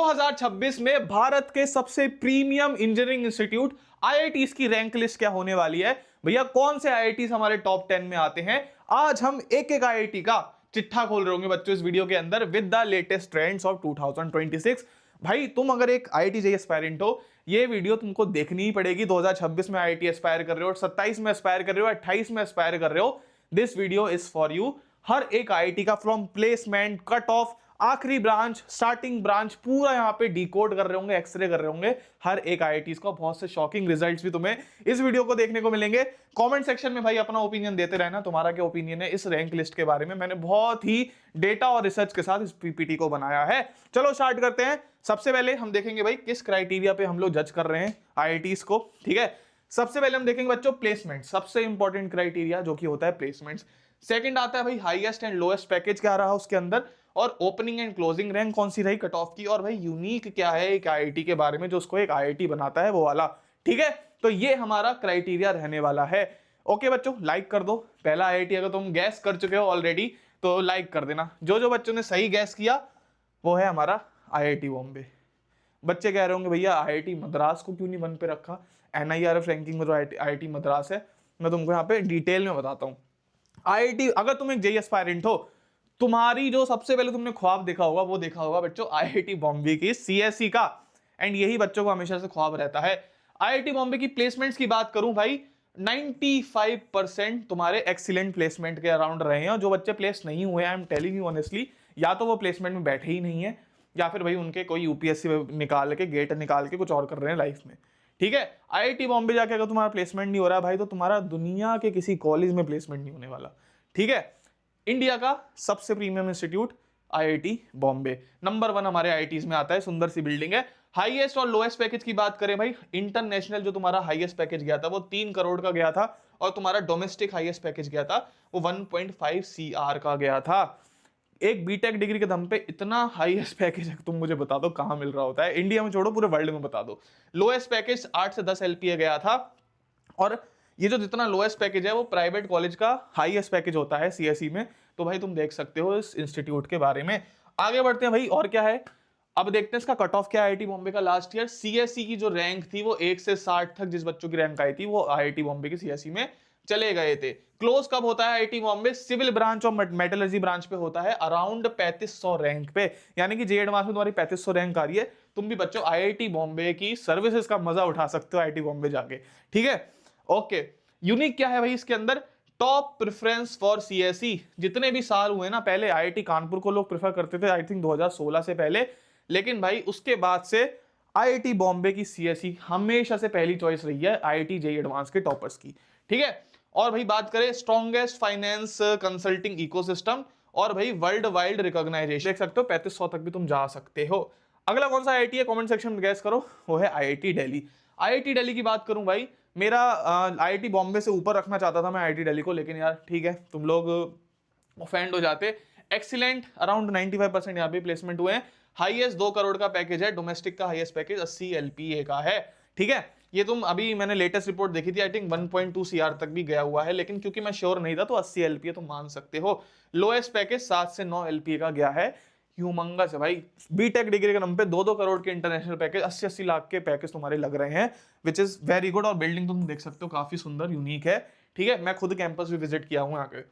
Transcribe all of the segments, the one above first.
2026 में भारत के सबसे प्रीमियम इंजीनियरिंग इंस्टीट्यूट आईआईटीज की रैंक लिस्ट क्या होने वाली है भैया, कौन से आईआईटीज हमारे टॉप 10 में आते हैं। आज हम एक एक आईआईटी का चिट्ठा खोल रहे होंगे बच्चों इस वीडियो के अंदर with the latest trends of 2026। भाई तुम अगर एक आईआईटी जेईई एस्पायरेंट हो, ये वीडियो तुमको देखनी ही पड़ेगी। 2026 में आईआईटी एस्पायर कर रहे हो, 27 में एस्पायर कर रहे हो, 28 में एस्पायर कर रहे हो, this video is for you. हर एक आईआईटी का फ्रॉम प्लेसमेंट, कट ऑफ, आखिरी ब्रांच, स्टार्टिंग ब्रांच, पूरा यहां पे डिकोड कर रहे होंगे, एक्सरे कर रहे होंगे हर एक आईआईटीज का। बहुत से शॉकिंग रिजल्ट्स भी तुम्हें इस वीडियो को देखने को मिलेंगे। कमेंट सेक्शन में भाई अपना ओपिनियन देते रहना, तुम्हारा क्या ओपिनियन है इस रैंक लिस्ट के बारे में। मैंने बहुत ही डेटा और रिसर्च के साथ इस पीपीटी को बनाया है। चलो स्टार्ट करते हैं। सबसे पहले हम देखेंगे भाई किस क्राइटेरिया पे हम लोग जज कर रहे हैं आईआईटीज को, ठीक है। सबसे पहले हम देखेंगे बच्चों प्लेसमेंट, सबसे इंपॉर्टेंट क्राइटेरिया जो कि होता है प्लेसमेंट्स। सेकंड आता है भाई हाईएस्ट एंड लोएस्ट पैकेज क्या रहा उसके अंदर, और ओपनिंग एंड क्लोजिंग रैंक कौन सी रही कट ऑफ की, और भाई यूनिक क्या है एक आईआईटी के बारे में जो उसको एक आईआईटी बनाता है वो वाला, ठीक है। तो ये हमारा क्राइटेरिया रहने वाला है। ओके बच्चों, लाइक कर दो। पहला आईआईटी अगर तुम गैस कर चुके हो ऑलरेडी तो लाइक कर देना। जो जो बच्चों ने सही गैस किया वो है हमारा आईआईटी बॉम्बे। बच्चे कह रहे होंगे भैया आईआईटी मद्रास को क्यों नहीं वन पे रखा, एनआईआरएफ रैंकिंग में तो आईआईटी मद्रास है। मैं तुमको यहाँ पे डिटेल में बताता हूँ। आईआईटी, अगर तुम एक जेईई एस्पायरेंट हो, तुम्हारी जो सबसे पहले तुमने ख्वाब देखा होगा वो देखा होगा बच्चों आईआईटी बॉम्बे की सीएसई का, एंड यही बच्चों को हमेशा से ख्वाब रहता है। आईआईटी बॉम्बे की प्लेसमेंट्स की बात करूं भाई, 95% तुम्हारे एक्सीलेंट प्लेसमेंट के अराउंड रहे हैं। और जो बच्चे प्लेस नहीं हुए, I am telling you honestly, या तो वो प्लेसमेंट में बैठे ही नहीं है, या फिर भाई उनके कोई यूपीएससी निकाल के गेट निकाल के कुछ और कर रहे हैं लाइफ में, ठीक है। आईआईटी बॉम्बे जाके अगर तुम्हारा प्लेसमेंट नहीं हो रहा है भाई, तो तुम्हारा दुनिया के किसी कॉलेज में प्लेसमेंट नहीं होने वाला, ठीक है। इंडिया का सबसे premium institute IIT Bombay number 1 हमारे आईआईटीज में आता है। सुंदर सी बिल्डिंग है। हाईएस्ट और लोएस्ट पैकेज की बात करें भाई, इंटरनेशनल जो तुम्हारा हाईएस्ट पैकेज गया था वो 3 करोड़ का गया था, और तुम्हारा डोमेस्टिक हाईएस्ट पैकेज गया था वो 1.5 CR का गया था। एक बीटेक डिग्री के दम पे इतना हाईएस्ट पैकेज तुम मुझे बता दो कहां मिल रहा होता है, इंडिया में छोड़ो पूरे वर्ल्ड में बता दो। लोएस्ट पैकेज 8 से 10 LPA गया था, और ये जो जितना लोएस्ट पैकेज है वो प्राइवेट कॉलेज का हाईएस्ट पैकेज होता है सीएसई में। तो भाई तुम देख सकते हो इस इंस्टीट्यूट के बारे में। आगे बढ़ते हैं भाई, और क्या है अब देखते हैं इसका कट ऑफ क्या है। आईआईटी बॉम्बे का लास्ट ईयर सीएसई की जो रैंक थी वो 1 से 60 तक जिस बच्चों की रैंक आई थी वो आईआईटी बॉम्बे की सीएसई में चले गए थे। क्लोज कब होता है आईआईटी बॉम्बे, सिविल ब्रांच और मेटलर्जी ब्रांच पे होता है अराउंड 3500 रैंक पे, यानी कि जेईई एडवांस में तुम्हारी 3500 रैंक आ रही है। तुम भी बच्चों आईआईटी बॉम्बे की सर्विसेज का मजा उठा सकते हो आईआईटी बॉम्बे जाके, ठीक है। ओके, यूनिक क्या है भाई इसके अंदर, टॉप प्रेफरेंस फॉर सीएसई। जितने भी साल हुए ना, पहले आईआईटी कानपुर को लोग प्रेफर करते थे आई थिंक 2016 से पहले, लेकिन भाई उसके बाद से आईआईटी बॉम्बे की सीएसई हमेशा से पहली चॉइस रही है आईआईटी जेईई एडवांस के टॉपर्स की, ठीक है। और भाई बात करें स्ट्रॉन्गेस्ट फाइनेंस कंसल्टिंग इकोसिस्टम, और भाई वर्ल्ड वाइड रिकॉग्नाइजेशन, देख सकते हो 3500 तक भी तुम जा सकते हो। अगला कौन सा आईआईटी है कमेंट सेक्शन में गैस करो, वो है आईआईटी दिल्ली। आईआईटी दिल्ली की बात करूं भाई, मेरा आईआईटी बॉम्बे से ऊपर रखना चाहता था मैं आईआईटी दिल्ली को, लेकिन यार ठीक है तुम लोग ऑफेंड हो जाते। एक्सीलेंट अराउंड 95% यहाँ पे प्लेसमेंट हुए हैं। हाईएस्ट 2 करोड़ का पैकेज है, डोमेस्टिक का हाईएस्ट पैकेज 80 LPA का है, ठीक है। ये तुम अभी मैंने लेटेस्ट रिपोर्ट देखी थी आई थिंक 1.2 CR तक भी गया हुआ है, लेकिन क्योंकि मैं श्योर नहीं था तो 80 LPA तो मान सकते हो। लोएस्ट पैकेज 7 से 9 LPA का गया है। ह्यूमंगस है भाई, बीटेक डिग्री के नाम पे 2-2 करोड़ के इंटरनेशनल पैकेज, 80-80 लाख के पैकेज तुम्हारे लग रहे हैं, विच इज वेरी गुड। और बिल्डिंग तुम देख सकते हो काफी सुंदर यूनिक है, ठीक है। मैं खुद कैंपस भी विजिट किया हूं यहाँ के।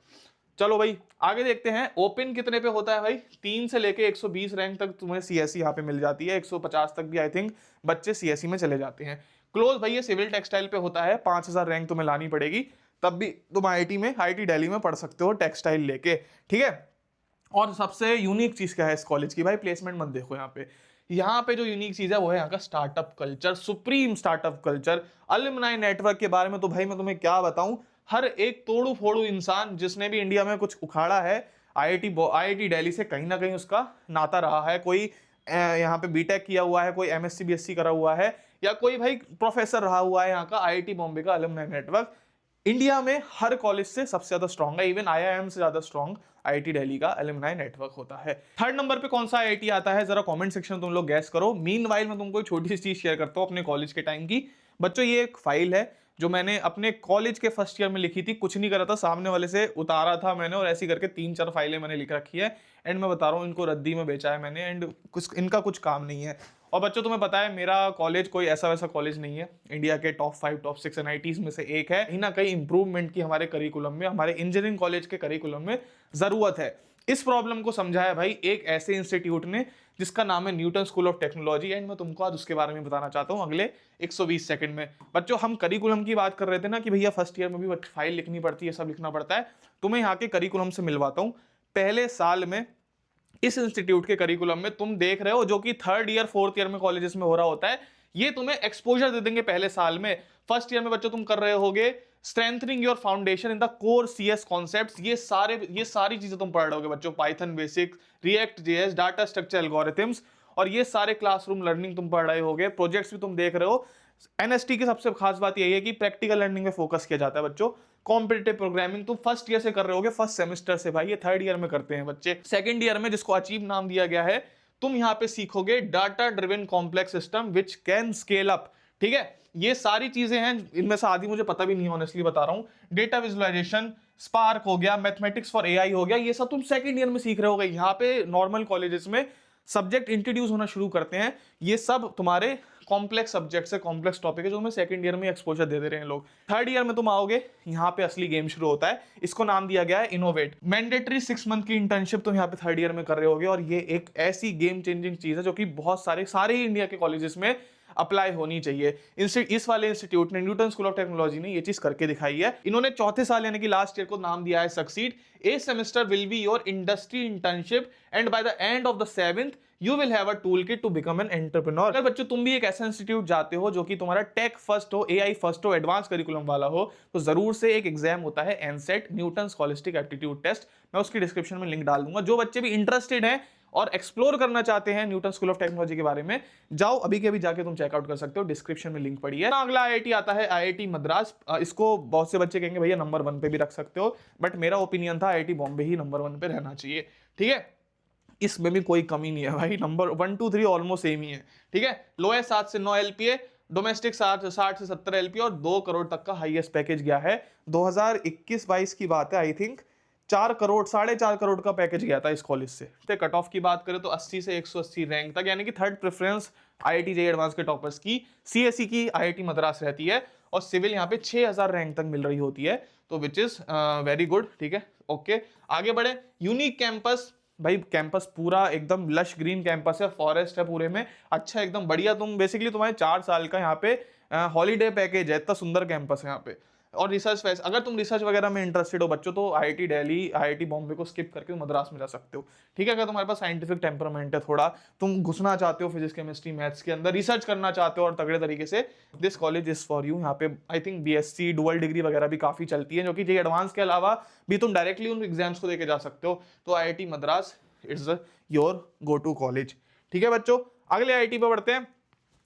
चलो भाई आगे देखते हैं, ओपन कितने पे होता है भाई, 3 से लेके 120 रैंक तक तुम्हें सीएसई यहाँ पे मिल जाती है, 150 तक भी आई थिंक बच्चे सीएसई में चले जाते हैं। क्लोज भाई ये सिविल टेक्सटाइल पे होता है, 5000 रैंक तुम्हें लानी पड़ेगी, तब भी तुम आईआईटी दिल्ली में पढ़ सकते हो टेक्सटाइल लेके, ठीक है। और सबसे यूनिक चीज क्या है इस कॉलेज की भाई, प्लेसमेंट मत देखो यहाँ पे जो यूनिक चीज है वो है यहाँ का startup culture, supreme startup culture. Alumni network के बारे में तो भाई मैं तुम्हें क्या बताऊं, हर एक तोड़ू फोड़ू इंसान जिसने भी इंडिया में कुछ उखाड़ा है आईआईटी दिल्ली से कहीं ना कहीं उसका नाता रहा है। कोई यहाँ पे बीटेक किया हुआ है, कोई एमएससी बीएससी करा हुआ है, या कोई भाई प्रोफेसर रहा हुआ है। यहाँ का आईआईटी बॉम्बे का अलुमनाई नेटवर्क इंडिया में हर कॉलेज से सबसे ज्यादा स्ट्रॉन्ग है, इवन आईआईएम से ज्यादा स्ट्रॉन्ग आईआईटी दिल्ली का अलुमनाई नेटवर्क होता है। थर्ड नंबर पे कौन सा आईआईटी आता है जरा कमेंट सेक्शन में तुम लोग गैस करो। मीनवाइल मैं तुमको एक छोटी सी चीज शेयर करता हूँ अपने कॉलेज के टाइम की। बच्चों ये एक फाइल है जो मैंने अपने कॉलेज के फर्स्ट ईयर में लिखी थी, कुछ नहीं करा था, सामने वाले से उतारा था मैंने और ऐसी करके 3-4 फाइलें मैंने लिख रखी है एंड मैं बता रहा हूँ इनको रद्दी में बेचा है मैंने एंड कुछ इनका कुछ काम नहीं है। और बच्चों तुम्हें पता है मेरा कॉलेज कोई ऐसा वैसा कॉलेज नहीं है, इंडिया के टॉप 5 टॉप 6 एनआईटीज में से एक है। कहीं ना कहीं इंप्रूवमेंट की हमारे करिकुलम में, हमारे इंजीनियरिंग कॉलेज के करिकुलम में जरूरत है। इस प्रॉब्लम को समझाया भाई एक ऐसे इंस्टीट्यूट ने जिसका नाम है Newton school of technology and मैं तुमको आज उसके बारे में बताना चाहता हूँ अगले 120 सेकंड में। बच्चों हम करिकुलम की बात कर रहे थे ना कि भैया फर्स्ट ईयर में भी फाइल लिखनी पड़ती है, सब लिखना पड़ता है, तुम्हें यहाँ के करिकुलम से मिलवाता हूँ। पहले साल में इस इंस्टीट्यूट के करिकुलम में तुम देख रहे हो जो कि 3rd ईयर 4th ईयर में कॉलेजेस में हो रहा होता है, ये तुम्हें एक्सपोजर दे देंगे पहले साल में। फर्स्ट ईयर में बच्चों तुम कर रहे होगे strengthening your foundation in the core CS concepts, ये सारी चीजें तुम पढ़ रहे होगे बच्चों, Python basic, react JS, data structure algorithms, और ये सारे क्लासरूम लर्निंग तुम पढ़ रहे होगे, प्रोजेक्ट्स भी तुम देख रहे हो। एनएसटी की सबसे खास बात यही है कि प्रैक्टिकल लर्निंग में फोकस किया जाता है बच्चों। कॉम्पिटिटिव प्रोग्रामिंग तुम फर्स्ट ईयर से कर रहे होगे, फर्स्ट सेमेस्टर से, भाई ये 3rd ईयर में करते हैं बच्चे। सेकंड ईयर में जिसको अचीव नाम दिया गया है, तुम यहाँ पे सीखोगे data driven complex system which can scale up, ठीक है। ये सारी चीजें हैं, इनमें से आधी मुझे पता भी नहीं, ऑनेस्टली बता रहा हूं। डेटा विजुअलाइजेशन, स्पार्क हो गया, मैथमेटिक्स फॉर एआई हो गया, ये सब तुम सेकंड ईयर में सीख रहे होगे। यहाँ पे नॉर्मल कॉलेजेस में सब्जेक्ट इंट्रोड्यूस होना शुरू करते हैं, ये सब तुम्हारे कॉम्प्लेक्स सब्जेक्ट्स है, कॉम्प्लेक्स टॉपिक है जो तुम्हें सेकंड ईयर में एक्सपोजर दे रहे हैं लोग। 3rd ईयर में तुम आओगे, यहाँ पे असली गेम शुरू होता है, इसको नाम दिया गया है इनोवेट। मैंडेटरी 6 मंथ की इंटर्नशिप तुम यहाँ पे 3rd ईयर में कर रहे होगे और ये एक ऐसी गेम चेंजिंग चीज है जो कि बहुत सारे इंडिया के कॉलेजेस में अप्लाई होनी चाहिए। इस वाले इंस्टीट्यूट ने, न्यूटन स्कूल ऑफ टेक्नोलॉजी ने ये चीज करके दिखाई है। इन्होंने चौथे साल यानी कि लास्ट ईयर को नाम दिया है succeed. A semester will be your industry internship and by the end of the 7th you will have a tool kit to become an entrepreneur. अगर बच्चों तुम भी एक ऐसा इंस्टीट्यूट जाते हो जो कि तुम्हारा टेक फर्स्ट हो, एआई फर्स्ट हो, एडवांस करिकुलम वाला हो, तो जरूर से एक एग्जाम होता है एनसेट, न्यूटन स्कॉलिस्टिक एप्टीट्यूड टेस्ट। मैं उसकी डिस्क्रिप्शन में लिंक डाल दूंगा। जो बच्चे भी इंटरेस्टेड हैं और एक्सप्लोर करना चाहते हैं न्यूटन स्कूल ऑफ टेक्नोलॉजी के बारे में, जाओ अभी के अभी जाके तुम चेकआउट कर सकते हो, डिस्क्रिप्शन में लिंक पड़ी है। अगला आईआईटी आता है आईआईटी मद्रास। इसको बहुत से बच्चे कहेंगे भैया नंबर 1 पे भी रख सकते हो, बट मेरा ओपिनियन था आईआईटी बॉम्बे ही नंबर 1 पे रहना चाहिए, ठीक है। इसमें भी कोई कमी नहीं है भाई, नंबर 1 2 3 ऑलमोस्ट सेम ही है, ठीक है। लोएस्ट 7 से 9 एलपीए, डोमेस्टिक 60 से 70 एलपीए और 2 करोड़ तक का हाईएस्ट पैकेज गया है। 2021-22 की बात है, आई थिंक 4 करोड़ 4.5 करोड़ का पैकेज गया था इस कॉलेज से। कट ऑफ की बात करें तो 80 से 180 रैंक तक, यानी कि 3rd preference IIT JEE advance के टॉपर्स की सीएसई की आईआईटी मद्रास रहती है और सिविल यहाँ पे 6000 रैंक तक मिल रही होती है, तो विच इज वेरी गुड, ठीक है। ओके आगे बढ़े। यूनिक कैंपस, भाई कैंपस पूरा एकदम लश ग्रीन कैंपस है, फॉरेस्ट है पूरे में, अच्छा एकदम बढ़िया। तुम बेसिकली तुम्हारे 4 साल का यहाँ पे हॉलीडे पैकेज है, इतना सुंदर कैंपस है यहाँ पे। और रिसर्च फेस, अगर तुम रिसर्च वगैरह में इंटरेस्टेड हो बच्चों, तो आईआईटी दिल्ली, आईआईटी बॉम्बे को स्किप करके मद्रास में जा सकते हो, ठीक है। अगर तुम्हारे पास साइंटिफिक टेम्परामेंट है थोड़ा, तुम घुसना चाहते हो फिजिक्स केमिस्ट्री मैथ्स के अंदर, रिसर्च करना चाहते हो और तगड़े तरीके से, this college is for you. यहाँ पे I think BSc dual degree वगैरह भी काफी चलती है, जो कि जेईई एडवांस के अलावा भी तुम डायरेक्टली उन एग्जाम्स को देके जा सकते हो। तो IIT Madras it's your go to college, ठीक है बच्चों। अगले आईआईटी पे बढ़ते हैं,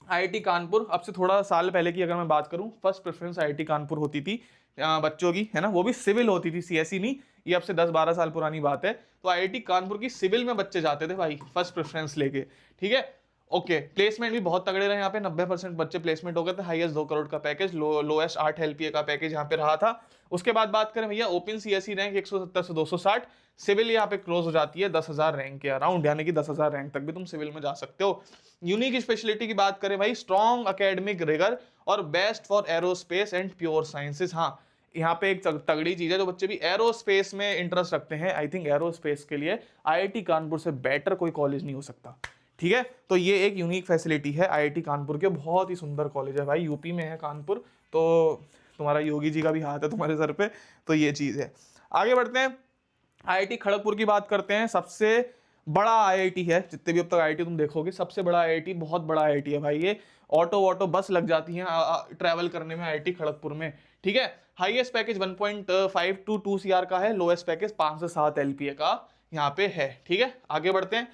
आईआईटी कानपुर। अब से थोड़ा साल पहले की अगर मैं बात करूं, फर्स्ट प्रेफरेंस आईआईटी कानपुर होती थी बच्चों की, है ना, वो भी सिविल होती थी, सीएसई नहीं, ये अब से 10-12 साल पुरानी बात है। तो आईआईटी कानपुर की सिविल में बच्चे जाते थे भाई, फर्स्ट प्रेफरेंस लेके, ठीक है। ओके प्लेसमेंट भी बहुत तगड़े रहे यहाँ पे, 90% बच्चे प्लेसमेंट हो गए थे। हाईएस्ट 2 करोड़ का पैकेज, लोएस्ट 8 एलपीए का पैकेज यहाँ पे रहा था। उसके बाद बात करें भैया ओपन सीएसई रैंक 170 से 260, सिविल यहाँ पे क्लोज हो जाती है 10,000 रैंक के अराउंड, यानी कि 10,000 रैंक तक भी तुम सिविल में जा सकते हो। यूनिक स्पेशलिटी की बात करें भाई, स्ट्रॉन्ग एकेडमिक रिगर और best for aerospace and pure sciences. हाँ यहाँ पे एक तगड़ी चीज है, जो बच्चे भी एरोस्पेस में इंटरेस्ट रखते हैं, आई थिंक एरोस्पेस के लिए आईआईटी कानपुर से बेटर कोई कॉलेज नहीं हो सकता, ठीक है। तो ये एक यूनिक फैसिलिटी है आईआईटी कानपुर के, बहुत ही सुंदर कॉलेज है भाई, यूपी में है कानपुर, तो तुम्हारा योगी जी का भी हाथ है तुम्हारे सर पे, तो ये चीज है। आगे बढ़ते हैं, आईआईटी खड़गपुर की बात करते हैं। सबसे बड़ा आईआईटी है, जितने भी अब तक आईआईटी तुम देखोगे, सबसे बड़ा आईआईटी, बहुत बड़ा आईआईटी है भाई ये। ऑटो बस लग जाती है ट्रैवल करने में आईआईटी खड़गपुर में, ठीक है। हाईएस्ट पैकेज 1.5 to 2 CR का है, लोएस्ट पैकेज 5 से 7 एलपीए का यहाँ पे है, ठीक है। आगे बढ़ते हैं।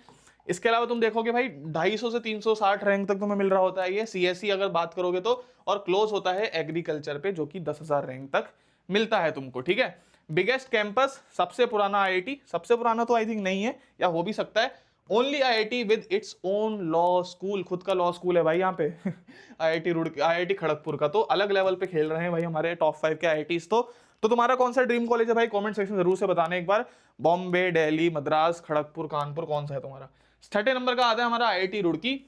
इसके अलावा तुम देखोगे भाई 250 से 360 रैंक तक तुम्हें मिल रहा होता है ये सीएसई अगर बात करोगे तो, और क्लोज होता है एग्रीकल्चर पे, जो कि 10,000 रैंक तक मिलता है तुमको, ठीक है। बिगेस्ट कैंपस, सबसे पुराना आईआईटी, सबसे पुराना तो आई थिंक नहीं है, या हो भी सकता है, only IIT with its own law school, खुद का लॉ स्कूल है भाई यहाँ पे आईआईटी रुड़की, आईआईटी खड़गपुर का। तो अलग लेवल पे खेल रहे हैं भाई हमारे टॉप 5 के आईआईटीज। तो तुम्हारा कौन सा ड्रीम कॉलेज है भाई, कमेंट सेक्शन जरूर से बताना एक बार। बॉम्बे, दिल्ली, मद्रास, खड़गपुर, कानपुर, कौन सा है तुम्हारा। 30 नंबर का आता है हमारा आईआईटी रुड़की।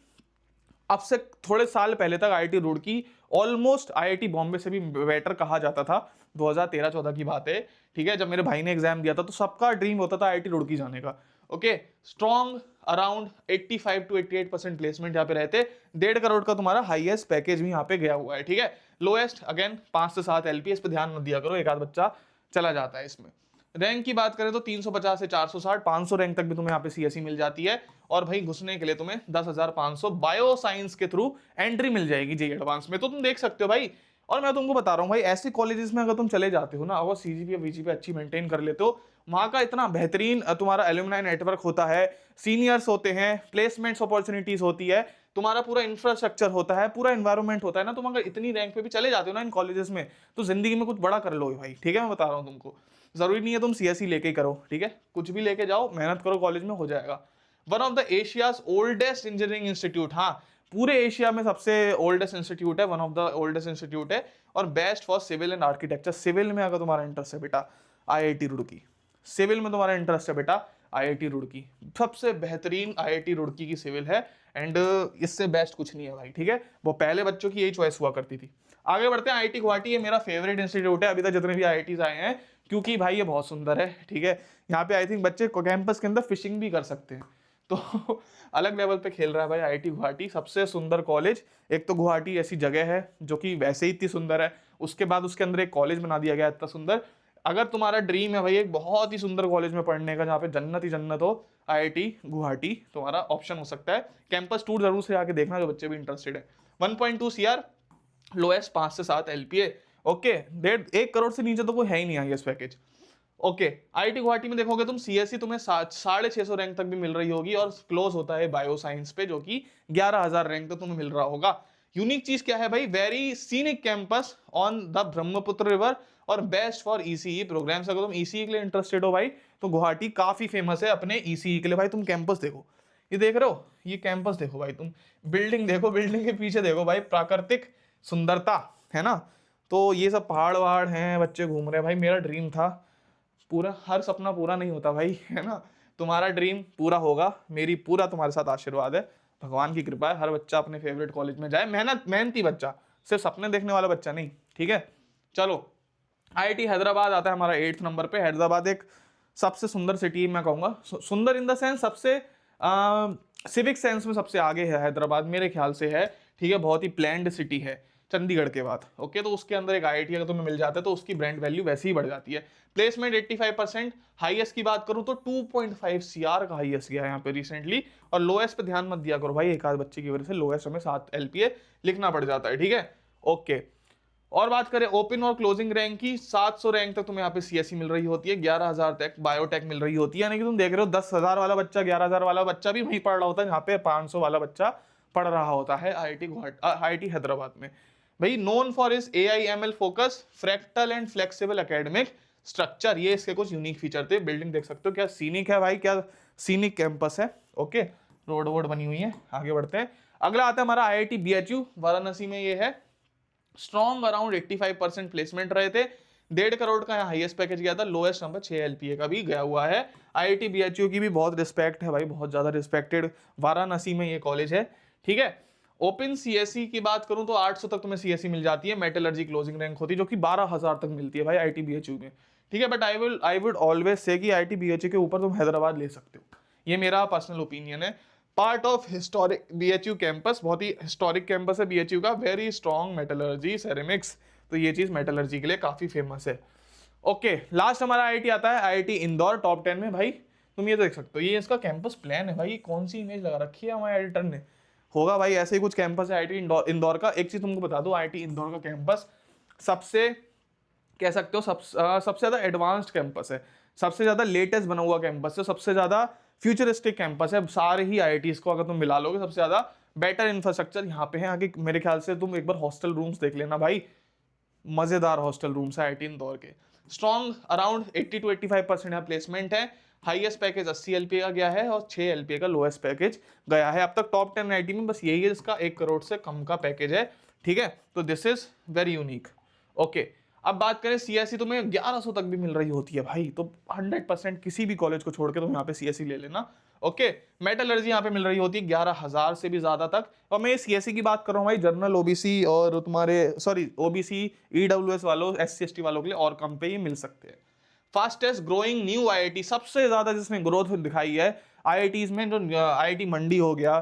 अब से थोड़े साल पहले तक IIT Roorkee almost IIT Bombay से भी बेटर कहा जाता था। 2013-14 की बात है, ठीक है, जब मेरे भाई ने एग्जाम दिया था तो सबका ड्रीम होता था आईआईटी रुड़की जाने का। Okay, strong around 85 to 88% placement यहाँ पे रहते। 1.5 करोड़ का तुम्हारा हाईएस्ट पैकेज भी यहाँ पे गया हुआ है, ठीक है। लोएस्ट अगेन 5 से 7 एलपी, इस पे ध्यान मत दिया करो, एक आध बच्चा चला जाता है इसमें। रैंक की बात करें तो 350 से 460, 500 रैंक तक भी तुम्हें यहाँ पे सीएसई मिल जाती है। और भाई घुसने के लिए तुम्हें 10,500 बायो साइंस के थ्रू एंट्री मिल जाएगी जेईई एडवांस में, तो तुम देख सकते हो भाई। और मैं तुमको बता रहा हूँ भाई, ऐसे कॉलेजेस में अगर तुम चले जाते हो ना, अगर सीजीपीए वीजीपीए अच्छी मेंटेन कर लेते हो, वहाँ का इतना बेहतरीन तुम्हारा एलुमनाई नेटवर्क होता है, सीनियर्स होते हैं, प्लेसमेंट्स अपॉर्चुनिटीज होती है, तुम्हारा पूरा इंफ्रास्ट्रक्चर होता है, पूरा एनवायरमेंट होता है ना, तुम अगर इतनी रैंक पे भी चले जाते हो ना इन कॉलेजेस में, तो जिंदगी में कुछ बड़ा कर लो भाई, ठीक है। मैं बता रहा हूँ तुमको, जरूरी नहीं है तुम सीएसई लेके ही करो, ठीक है, कुछ भी लेके जाओ, मेहनत करो, कॉलेज में हो जाएगा। One of the Asia's oldest engineering institute, हाँ पूरे एशिया में सबसे ओल्डेस्ट इंस्टीट्यूट है, one of the oldest institute है। और best for civil and architecture, civil में अगर तुम्हारा इंटरेस्ट है बेटा आईआईटी रुड़की, सिविल में तुम्हारा इंटरेस्ट है बेटा आईआईटी रुड़की, सबसे बेहतरीन आईआईटी रुड़की की सिविल है। एंड इससे बेस्ट कुछ नहीं है भाई, ठीक है। वो पहले बच्चों की यही चॉइस हुआ करती थी। आगे बढ़ते हैं, आईआईटी गुवाहाटी ये मेरा फेवरेट इंस्टीट्यूट है अभी तक जितने भी आईआईटीज आए हैं, क्योंकि भाई ये बहुत सुंदर है, ठीक है। यहाँ पे आई थिंक बच्चे कैंपस के अंदर फिशिंग भी कर सकते हैं, तो अलग लेवल पे खेल रहा है भाई आईआईटी गुवाहाटी। सबसे सुंदर कॉलेज, एक तो गुवाहाटी ऐसी जगह है जो कि वैसे ही इतनी सुंदर है, उसके बाद उसके अंदर एक कॉलेज बना दिया गया इतना सुंदर। अगर तुम्हारा ड्रीम है भाई एक बहुत ही सुंदर कॉलेज में पढ़ने का जहाँ पे जन्नत ही जन्नत हो, आईआईटी गुवाहाटी तुम्हारा ऑप्शन हो सकता है। कैंपस टूर जरूर से आके देखना जो बच्चे भी इंटरेस्टेड है। 1.2 CR, लोएस्ट 5 से 7 LPA। ओके, 1 करोड़ से नीचे तो कोई है ही नहीं highest package. Okay, IIT Guwahati में देखोगे तुम सीएससी तुम्हें 650 रैंक तक भी मिल रही होगी, और क्लोज होता है बायो साइंस पे जो कि 11,000 रैंक तक तुम्हें मिल रहा होगा। यूनिक चीज क्या है भाई, very scenic campus on the Brahmaputra river, और बेस्ट फॉर ईसीई प्रोग्राम्स। अगर तुम ईसीई के लिए इंटरेस्टेड हो भाई तो गुवाहाटी काफी फेमस है अपने ईसीई के लिए। भाई तुम कैंपस देखो, ये देख रहे हो, ये कैंपस देखो भाई, तुम बिल्डिंग देखो, बिल्डिंग के पीछे देखो भाई प्राकृतिक सुंदरता, है ना। तो ये सब पहाड़ वहाड़ हैं, बच्चे घूम रहे हैं भाई। मेरा ड्रीम था पूरा, हर सपना पूरा नहीं होता भाई, है ना। तुम्हारा ड्रीम पूरा होगा, मेरी पूरा तुम्हारे साथ आशीर्वाद है, भगवान की कृपा है। हर बच्चा अपने फेवरेट कॉलेज में जाए, मेहनती बच्चा, सिर्फ सपने देखने वाला बच्चा नहीं, ठीक है। चलो, आईआईटी हैदराबाद आता है हमारा 8th नंबर पे। हैदराबाद एक सबसे सुंदर सिटी मैं कहूँगा, सुंदर इन द सेंस सबसे सिविक सेंस में सबसे आगे है हैदराबाद मेरे ख्याल से है, ठीक है। बहुत ही प्लैंड सिटी है चंडीगढ़ के बाद, ओके। तो उसके अंदर एक आईआईटी अगर तुम्हें मिल जाता है तो उसकी ब्रांड वैल्यू वैसे ही बढ़ जाती है। प्लेसमेंट 85%, हाईएस्ट की बात करूं तो 2.5 CR का हाईएस्ट गया है यहाँ पे रिसेंटली। और लोएस्ट पे ध्यान मत दिया करो भाई, एक आध बच्चे की वजह से लोएस्ट हमें 7 LPA लिखना पड़ जाता है, ठीक है, ओके। और बात करें ओपन और क्लोजिंग रैंक की, 700 रैंक तक तुम्हें यहाँ पे सीएससी मिल रही होती है, 11,000 तक बायोटेक मिल रही होती है। यानी कि तुम देख रहे हो 10,000 वाला बच्चा, 11,000 वाला बच्चा भी वहीं पढ़ रहा होता है जहाँ पे 500 वाला बच्चा पढ़ रहा होता है आईआईटी हैदराबाद में भाई। Known for is AI/ML focus, fractal and flexible academic structure, ये इसके कुछ यूनिक फीचर थे। बिल्डिंग देख सकते हो क्या सीनिक है भाई, क्या सीनिक कैंपस है, ओके। रोड वोड बनी हुई है। आगे बढ़ते हैं, अगला आता है हमारा आईआईटी BHU वाराणसी में। ये है स्ट्रॉन्ग अराउंड 85% प्लेसमेंट रहे थे, 1.5 करोड़ का हाईएस्ट पैकेज गया था, लोएस्ट नंबर 6 LPA का भी गया हुआ है। आईआईटी BHU की भी बहुत रिस्पेक्ट है भाई, बहुत ज्यादा रिस्पेक्टेड वाराणसी में ये कॉलेज है, ठीक है। ओपन सीएससी की बात करूं तो 800 तक तुम्हें सीएससी मिल जाती है, मेटलर्जी क्लोजिंग रैंक होती है जो कि 12,000 तक मिलती है भाई आईआईटी BHU में, ठीक है। But I would always say कि आईआईटी BHU के ऊपर तुम हैदराबाद ले सकते हो, ये मेरा पर्सनल ओपिनियन है। Part of historic BHU campus, बहुत ही हिस्टोरिक कैंपस है BHU का, वेरी स्ट्रॉन्ग मेटलर्जी सेरेमिक्स, तो ये चीज मेटलर्जी के लिए काफी फेमस है, ओके। लास्ट हमारा आईआईटी आता है आईआईटी इंदौर टॉप 10 में। भाई तुम ये देख सकते हो, ये इसका कैंपस प्लान है भाई, कौन सी इमेज लगा रखी है हमारे एडिटर ने, होगा भाई ऐसे ही कुछ कैंपस है आईआईटी इंदौर का। एक चीज तुमको बता दो, आईआईटी इंदौर का कैंपस सबसे कह सकते हो सबसे ज्यादा एडवांस्ड कैंपस है, सबसे ज्यादा लेटेस्ट बना हुआ कैंपस है, सबसे ज्यादा फ्यूचरिस्टिक कैंपस है। सारे ही आईआईटीज को अगर तुम मिला लोगे, सबसे ज्यादा बेटर इंफ्रास्ट्रक्चर यहाँ पे है। आगे मेरे ख्याल से तुम एक बार हॉस्टल रूम्स देख लेना भाई, मजेदार हॉस्टल रूम्स है आईआईटी इंदौर के। स्ट्रॉन्ग अराउंड 80 to 85% यहाँ प्लेसमेंट है। हाईएस्ट पैकेज 80 LPA का गया है और 6 LPA का लोएस्ट पैकेज गया है। अब तक टॉप 10 आईटी में बस यही है जिसका 1 करोड़ से कम का पैकेज है, ठीक है। तो this is very unique. Okay, अब बात करें सीएससी, तो मैं 1100 तक भी मिल रही होती है भाई, तो 100% किसी भी कॉलेज को छोड़ के तुम यहाँ पे सीएससी ले लेना। ओके, मेटलर्जी यहाँ पे मिल रही होती है 11,000 से भी ज्यादा तक। और मैं सीएससी की बात कर रहा हूँ भाई, जनरल ओबीसी और तुम्हारे सॉरी ओबीसी ईडब्ल्यूएस वालों SC ST वालों के लिए और कम पे ही मिल सकते हैं। फास्टेस्ट ग्रोइंग न्यू आईआईटी, सबसे ज्यादा जिसने ग्रोथ दिखाई है आईआईटीज में, जो आईआईटी मंडी हो गया,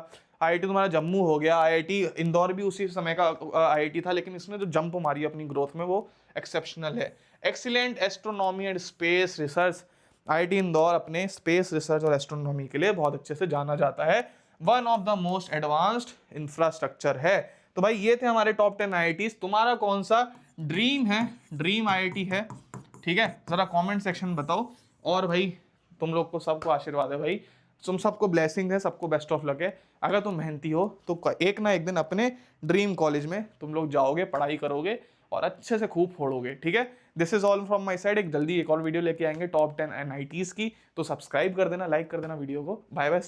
आईआईटी तुम्हारा जम्मू हो गया, आईआईटी इंदौर भी उसी समय का आईआईटी था, लेकिन इसने जो जंप मारी अपनी ग्रोथ में वो एक्सेप्शनल है। Excellent astronomy and space research, IIT Indore अपने स्पेस रिसर्च और एस्ट्रोनॉमी के लिए बहुत अच्छे से जाना जाता है। One of the most advanced infrastructure है। तो भाई ये थे हमारे टॉप 10 आईआईटीज। तुम्हारा कौन सा ड्रीम है, ड्रीम आईआईटी है, ठीक है, जरा कमेंट सेक्शन में बताओ। और भाई तुम लोग को सबको आशीर्वाद है भाई, तुम सबको ब्लेसिंग है, सबको बेस्ट ऑफ लक है। अगर तुम मेहनती हो तो एक ना एक दिन अपने ड्रीम कॉलेज में तुम लोग जाओगे, पढ़ाई करोगे और अच्छे से खूब फोड़ोगे, ठीक है। This is all from my side. एक जल्दी एक और वीडियो लेके आएंगे टॉप 10 NITs की, तो सब्सक्राइब कर देना, लाइक कर देना वीडियो को। Bye bye.